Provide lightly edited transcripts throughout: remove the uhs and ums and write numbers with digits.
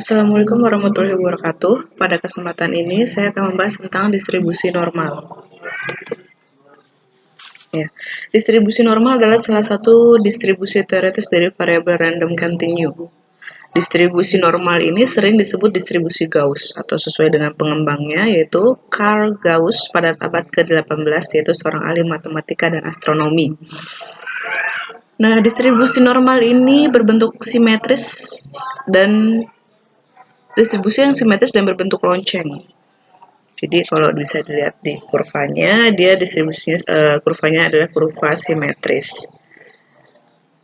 Assalamualaikum warahmatullahi wabarakatuh. Pada kesempatan ini saya akan membahas tentang distribusi normal. Ya, distribusi normal adalah salah satu distribusi teoritis dari variabel random continue. Distribusi normal ini sering disebut distribusi Gauss atau sesuai dengan pengembangnya yaitu Carl Gauss pada abad ke-18, yaitu seorang ahli matematika dan astronomi. Nah, distribusi normal ini berbentuk simetris dan distribusi yang simetris dan berbentuk lonceng. Jadi kalau bisa dilihat di kurvanya, dia distribusinya kurvanya adalah kurva simetris.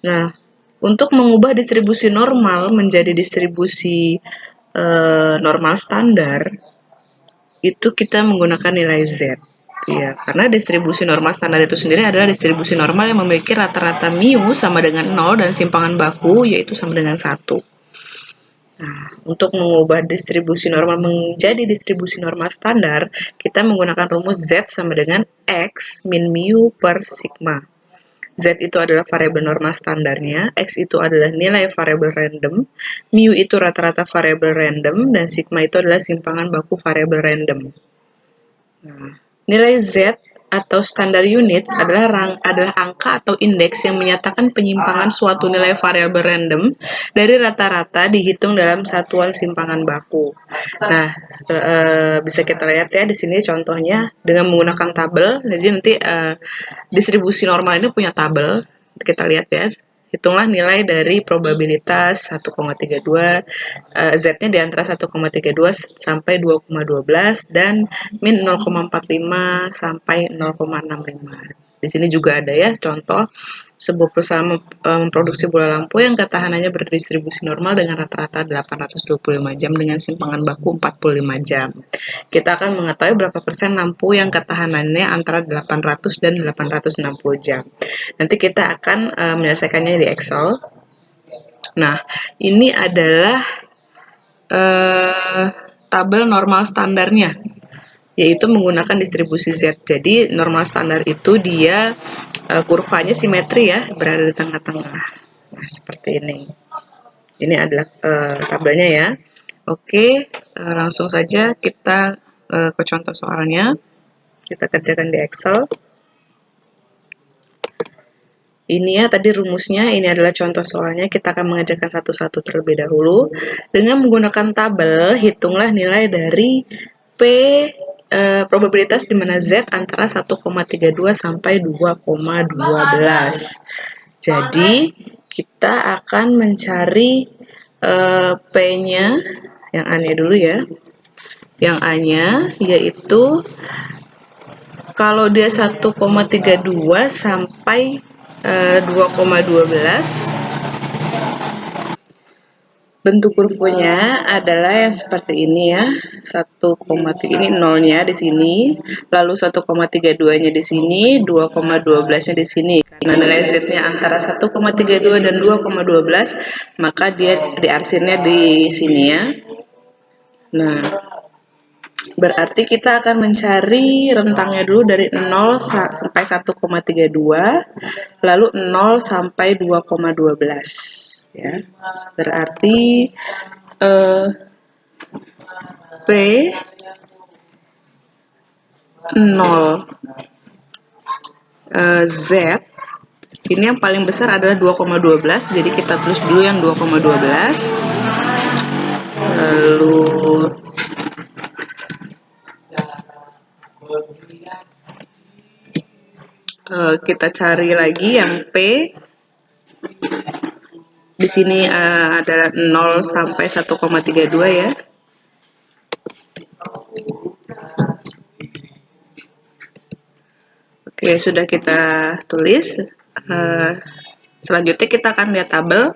Nah, untuk mengubah distribusi normal menjadi distribusi normal standar, itu kita menggunakan nilai Z. Ya, karena distribusi normal standar itu sendiri adalah distribusi normal yang memiliki rata-rata mu sama dengan 0 dan simpangan baku yaitu sama dengan 1. Nah, untuk mengubah distribusi normal menjadi distribusi normal standar, kita menggunakan rumus Z sama dengan X min mu per sigma. Z itu adalah variabel normal standarnya, X itu adalah nilai variabel random, mu itu rata-rata variabel random, dan sigma itu adalah simpangan baku variabel random. Nah, nilai Z atau standar unit adalah angka atau indeks yang menyatakan penyimpangan suatu nilai variabel random dari rata-rata dihitung dalam satuan simpangan baku. Nah, bisa kita lihat ya di sini contohnya dengan menggunakan tabel. Jadi nanti distribusi normal ini punya tabel. Kita lihat ya. Hitunglah nilai dari probabilitas 1,32, Z-nya di antara 1,32 sampai 2,12 dan min 0,45 sampai 0,65. Di sini juga ada ya contoh sebuah perusahaan memproduksi bola lampu yang ketahanannya berdistribusi normal dengan rata-rata 825 jam dengan simpangan baku 45 jam. Kita akan mengetahui berapa persen lampu yang ketahanannya antara 800 dan 860 jam. Nanti kita akan menyelesaikannya di Excel. Nah, ini adalah tabel normal standarnya, yaitu menggunakan distribusi Z. Jadi normal standar itu dia kurvanya simetri ya, berada di tengah-tengah. Nah, seperti ini. Ini adalah tabelnya ya. Oke, langsung saja kita ke contoh soalnya. Kita kerjakan di Excel. Ini ya tadi rumusnya, ini adalah contoh soalnya. Kita akan mengerjakan satu-satu terlebih dahulu. Dengan menggunakan tabel, hitunglah nilai dari P probabilitas di mana Z antara 1,32 sampai 2,12. Jadi, kita akan mencari P-nya, yang A-nya dulu ya. Yang A-nya yaitu kalau dia 1,32 sampai 2,12, bentuk kurvanya adalah yang seperti ini ya. 1,3 ini nolnya di sini, lalu 1,32-nya di sini, 2,12-nya di sini. Nah, nilai Z-nya antara 1,32 dan 2,12, maka dia diarsinnya di sini ya. Nah, berarti kita akan mencari rentangnya dulu dari 0 sampai 1,32, lalu 0 sampai 2,12 ya. Berarti P 0 Z ini yang paling besar adalah 2,12, jadi kita tulis dulu yang 2,12, lalu kita cari lagi yang P. Di sini adalah 0 sampai 1,32 ya. Oke, sudah kita tulis. Selanjutnya kita akan lihat tabel.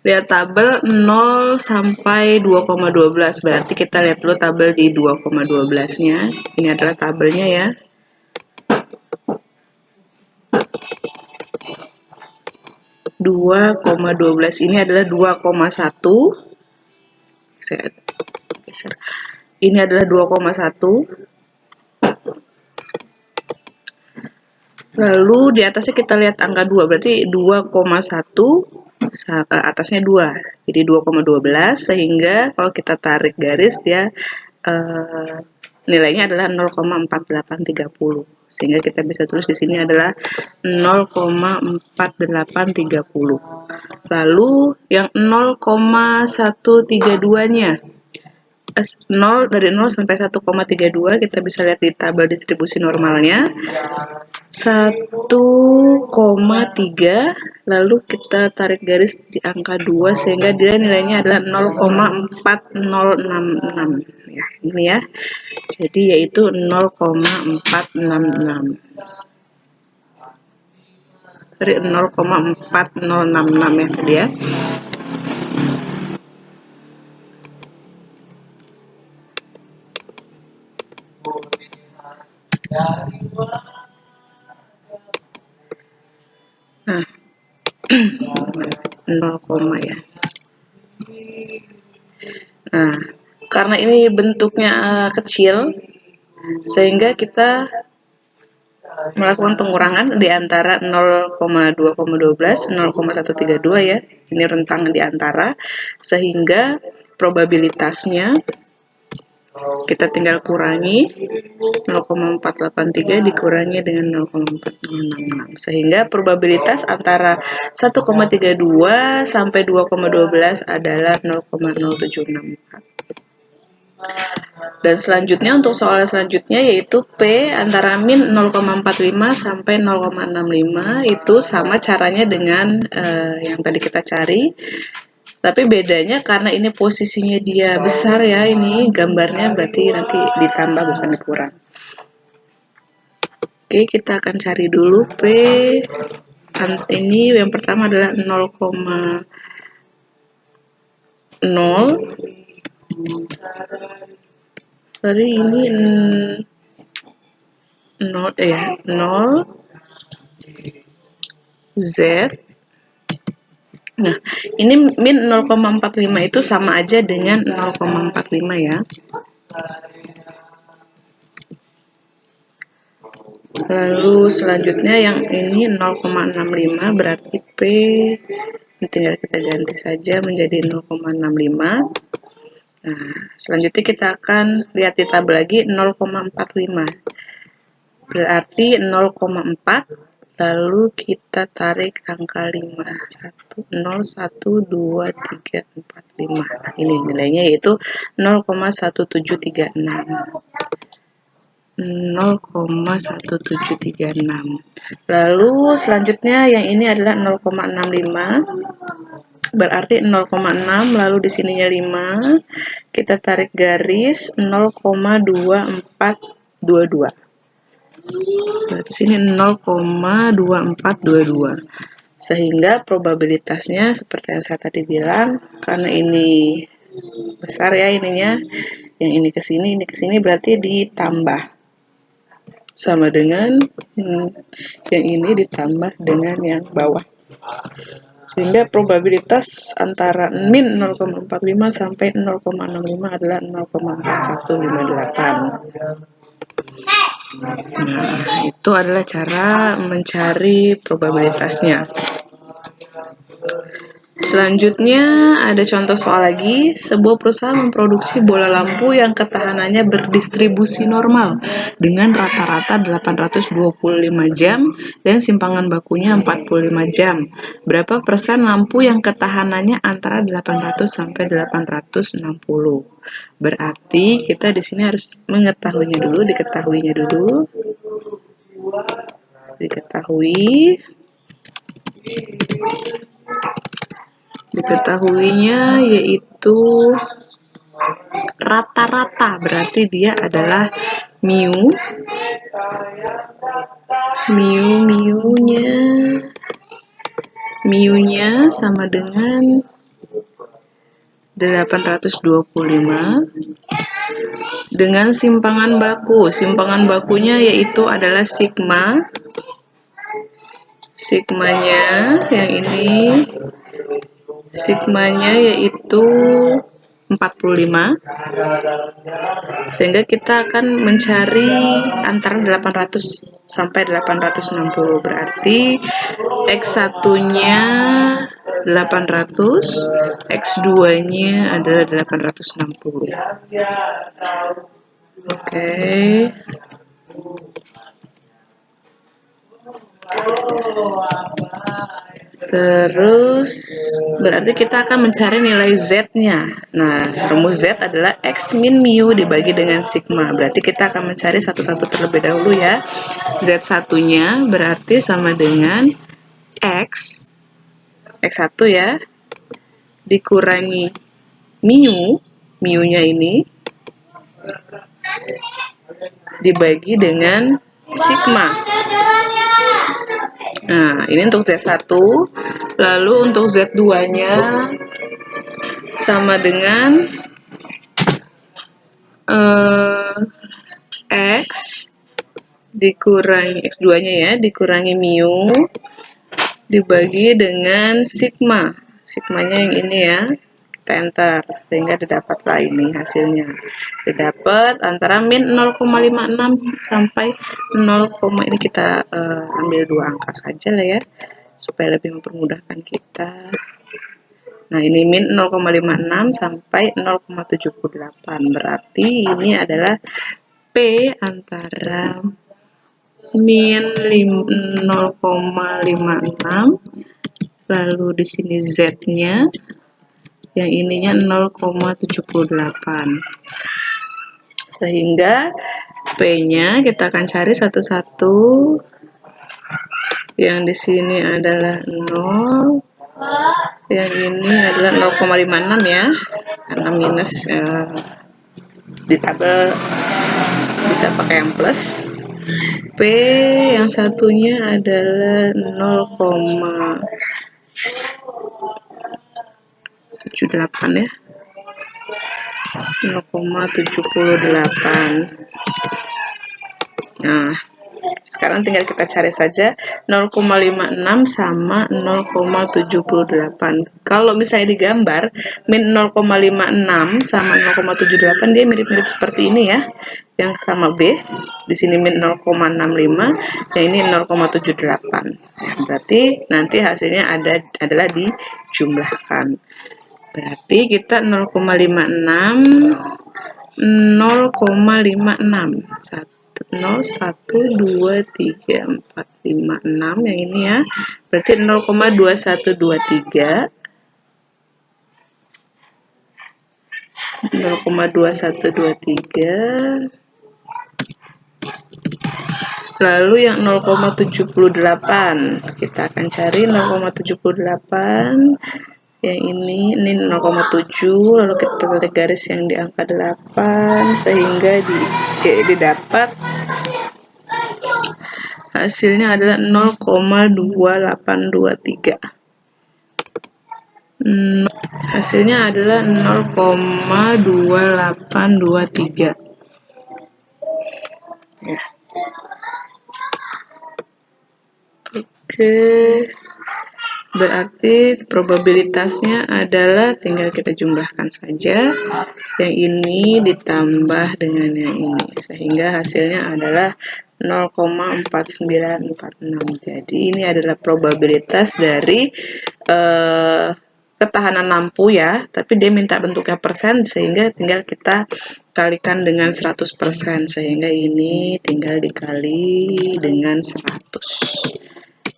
Lihat tabel 0 sampai 2,12. Berarti kita lihat dulu tabel di 2,12-nya. Ini adalah tabelnya ya. Ini adalah 2,1. Saya geser. Ini adalah 2,1. Lalu di atasnya kita lihat angka 2, berarti 2,1 atasnya 2, jadi 2,12, sehingga kalau kita tarik garis dia nilainya adalah 0,4830, sehingga kita bisa tulis di sini adalah 0,4830. Lalu yang 0,132-nya, 0 dari 0 sampai 1,32 kita bisa lihat di tabel distribusi normalnya 1,3, lalu kita tarik garis di angka 2 sehingga dia nilainya adalah 0,4066 ya, ini ya. Jadi yaitu 0,466. Sorry, 0,4066 ya tadi ya. Nah, 0, ya. Nah, karena ini bentuknya kecil, sehingga kita melakukan pengurangan di antara 0,2,12, 0,132 ya. Ini rentang di antara, sehingga probabilitasnya kita tinggal kurangi 0,483 dikurangi dengan 0,4066, sehingga probabilitas antara 1,32 sampai 2,12 adalah 0,0764. Dan selanjutnya untuk soal selanjutnya yaitu P antara min 0,45 sampai 0,65, itu sama caranya dengan yang tadi kita cari. Tapi bedanya karena ini posisinya dia besar ya, ini gambarnya berarti nanti ditambah bukan dikurang. Oke, kita akan cari dulu P. Ini yang pertama adalah 0,0. Tadi ini 0 Z. Nah, ini min 0,45 itu sama aja dengan 0,45 ya. Lalu selanjutnya yang ini 0,65 berarti P tinggal kita ganti saja menjadi 0,65. Nah, selanjutnya kita akan lihat di tabel lagi 0,45. Berarti 0,4, lalu kita tarik angka 5. 0, 1, 2, 3, 4, 5. Ini nilainya yaitu 0,1736. 0,1736. Lalu selanjutnya yang ini adalah 0,65. Berarti 0,6, lalu di sininya 5, kita tarik garis 0,2422. Berarti sini 0,2422. Sehingga probabilitasnya seperti yang saya tadi bilang, karena ini besar ya ininya, yang ini ke sini berarti ditambah. Sama dengan yang ini ditambah dengan yang bawah. Sehingga probabilitas antara min 0,45 sampai 0,65 adalah 0,4158. Nah, itu adalah cara mencari probabilitasnya. Selanjutnya ada contoh soal lagi. Sebuah perusahaan memproduksi bola lampu yang ketahanannya berdistribusi normal dengan rata-rata 825 jam dan simpangan bakunya 45 jam. Berapa persen lampu yang ketahanannya antara 800 sampai 860? Berarti kita di sini harus mengetahuinya dulu, diketahuinya yaitu rata-rata, berarti dia adalah mu-nya sama dengan 825 dengan simpangan bakunya yaitu adalah sigmanya yang ini, sigmanya yaitu 45, sehingga kita akan mencari antara 800 sampai 860. Berarti X1 nya 800, X2 nya adalah 860. Oke. Terus berarti kita akan mencari nilai Z-nya. Nah, rumus Z adalah X min mu dibagi dengan sigma. Berarti kita akan mencari satu-satu terlebih dahulu ya. Z1-nya berarti sama dengan X, X1 ya, dikurangi mu-nya ini, dibagi dengan sigma. Nah, ini untuk Z1. Lalu untuk Z2-nya sama dengan X dikurangi X2-nya ya, dikurangi mu, dibagi dengan sigma. Sigmanya yang ini ya. Kita enter, sehingga didapatlah ini hasilnya. Didapat antara min 0,56 sampai 0, ini kita ambil dua angka saja lah ya, supaya lebih mempermudahkan kita. Nah, ini min 0,56 sampai 0,78. Berarti ini adalah P antara min 0,56, lalu di sini Z-nya, yang ininya 0,78. Sehingga P-nya kita akan cari satu-satu. Yang di sini adalah 0, yang ini adalah 0,56 ya, karena minus di tabel bisa pakai yang plus. P yang satunya adalah 0,78 ya, 0,78. Nah, sekarang tinggal kita cari saja 0,56 sama 0,78. Kalau misalnya digambar min 0,56 sama 0,78, dia mirip-mirip seperti ini ya. Yang sama B, di sini min 0,65, yang ini 0,78. Ya, berarti nanti hasilnya adalah dijumlahkan. Berarti kita 0,56, 0,56, 0, 1, 2, 3, 4, 5, 6 yang ini ya. Berarti 0,2123, 0,2123. Lalu yang 0,78, kita akan cari 0,78. Yang ini 0,7, lalu kita tarik garis yang di angka 8, sehingga didapat hasilnya adalah 0,2823. Hasilnya adalah 0,2823. Ya. Oke. Berarti probabilitasnya adalah tinggal kita jumlahkan saja. Yang ini ditambah dengan yang ini, sehingga hasilnya adalah 0,4946. Jadi ini adalah probabilitas dari ketahanan lampu ya, tapi dia minta bentuknya persen, sehingga tinggal kita kalikan dengan 100%, sehingga ini tinggal dikali dengan 100.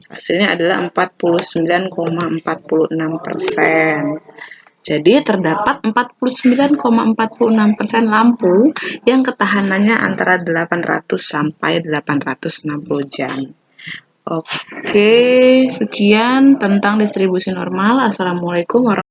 Hasilnya adalah 49,46%. Jadi terdapat 49,46% lampu yang ketahanannya antara 800 sampai 860 jam. Oke, sekian tentang distribusi normal. Assalamualaikum warahmatullahi wabarakatuh.